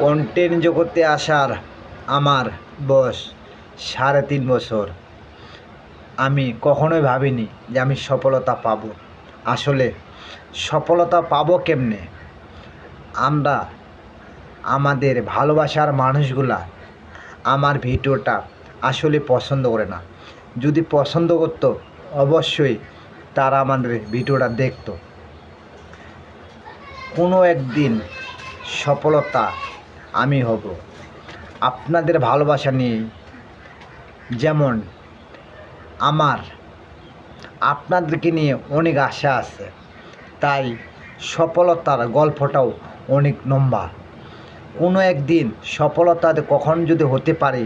Content জগতে আসার আমার বয়স 3.5 বছর। আমি কখনোই ভাবিনি যে আমি সফলতা পাবো। আসলে সফলতা পাবো কেমনে? আমরা আমাদের ভালোবাসার মানুষগুলা আমার ভিডিওটা আসলে পছন্দ করে না। যদি পছন্দ করতো অবশ্যই তারা আমাদের ভিডিওটা দেখতো। কোনো একদিন সফলতা আমি হব আপনাদের ভালোবাসা নিয়ে। যেমন আমার আপনাদেরকে নিয়ে অনেক আশা আছে, তাই সফলতার গল্পটাও অনেক লম্বা। কোনো একদিন সফলতাতে কখন যদি হতে পারে,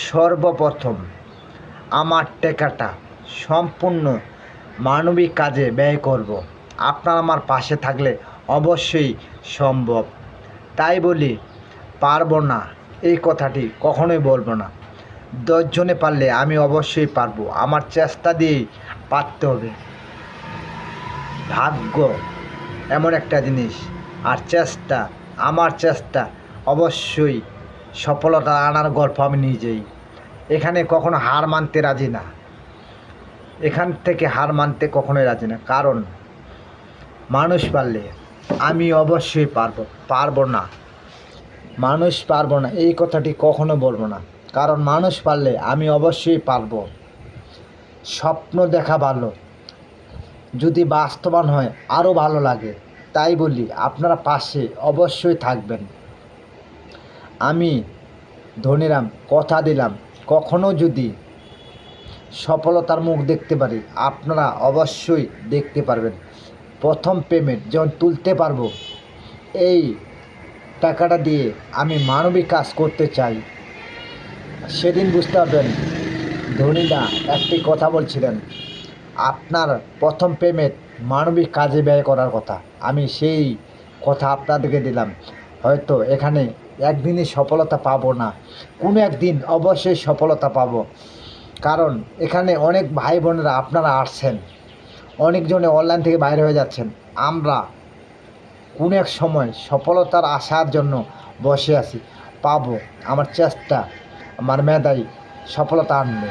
সর্বপ্রথম আমার টাকাটা সম্পূর্ণ মানবিক কাজে ব্যয় করব। আপনারা আমার পাশে থাকলে অবশ্যই সম্ভব। তাই বলি পারবো না এই কথাটি কখনোই বলবো না। 10 জনে পারলে আমি অবশ্যই পারবো। আমার চেষ্টা দিয়েই পারতে হবে। ভাগ্য এমন একটা জিনিস, আর চেষ্টা, আমার চেষ্টা অবশ্যই সফলতা আনার গল্প আমি নিজেই। এখানে কখনো হার মানতে রাজি না, এখান থেকে হার মানতে কখনোই রাজি না। কারণ মানুষ পারলে আমি অবশ্যই পারবো না মানুষ পারবো না এই কথাটি কখনো বলবো না। কারণ মানুষ পারলে আমি অবশ্যই পারবো। স্বপ্ন দেখা ভালো, যদি বাস্তবায়ন হয় আরও ভালো লাগে। তাই বলি আপনারা পাশে অবশ্যই থাকবেন। আমি ধনীরাম কথা দিলাম, কখনো যদি সফলতার মুখ দেখতে পারি আপনারা অবশ্যই দেখতে পারবেন। প্রথম পেমেন্ট যখন তুলতে পারবো, এই টাকাটা দিয়ে আমি মানবিক কাজ করতে চাই। সেদিন বুঝতে পারবেন। ধনীরা একটি কথা বলছিলেন, আপনার প্রথম পেমেন্ট মানবিক কাজে ব্যয় করার কথা। আমি সেই কথা আপনাদেরকে দিলাম। হয়তো এখানে একদিনই সফলতা পাবো না, কোনো একদিন অবশ্যই সফলতা পাবো। কারণ এখানে অনেক ভাই বোনেরা আপনারা আসছেন, অনেকজনে অনলাইন থেকে বাইরে হয়ে যাচ্ছেন। আমরা কোনো এক সময় সফলতার আশার জন্য বসে আছি, পাবো। আমার চেষ্টা, আমার মেধাই সফলতা আনবে।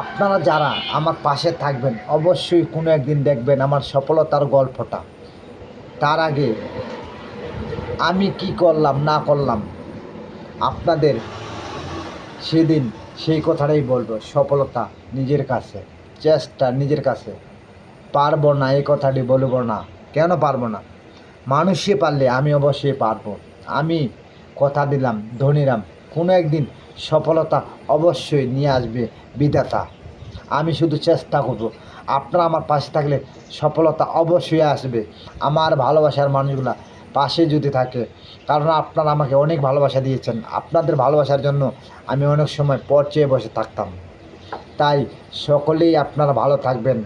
আপনারা যারা আমার পাশে থাকবেন অবশ্যই কোনো একদিন দেখবেন আমার সফলতার গল্পটা। তার আগে আমি কি করলাম না করলাম আপনাদের সেদিন সেই কথাটাই বলবো। সফলতা নিজের কাছে, চেষ্টা নিজের কাছে। পারবো না এই কথাটি বলবো না। কেন পারবো না? মানুষই পারলে আমি অবশ্যই পারবো। আমি কথা দিলাম ধনীরাম, কোনো একদিন সফলতা অবশ্যই নিয়ে আসবে বিধাতা। আমি শুধু চেষ্টা করব। আপনারা আমার পাশে থাকলে সফলতা অবশ্যই আসবে। আমার ভালোবাসার মানুষগুলা পাশে যদি থাকে, কারণ আপনারা আমাকে অনেক ভালোবাসা দিয়েছেন। আপনাদের ভালোবাসার জন্য আমি অনেক সময় পথ চেয়ে বসে থাকতাম। তাই সকলেই আপনারা ভালো থাকবেন।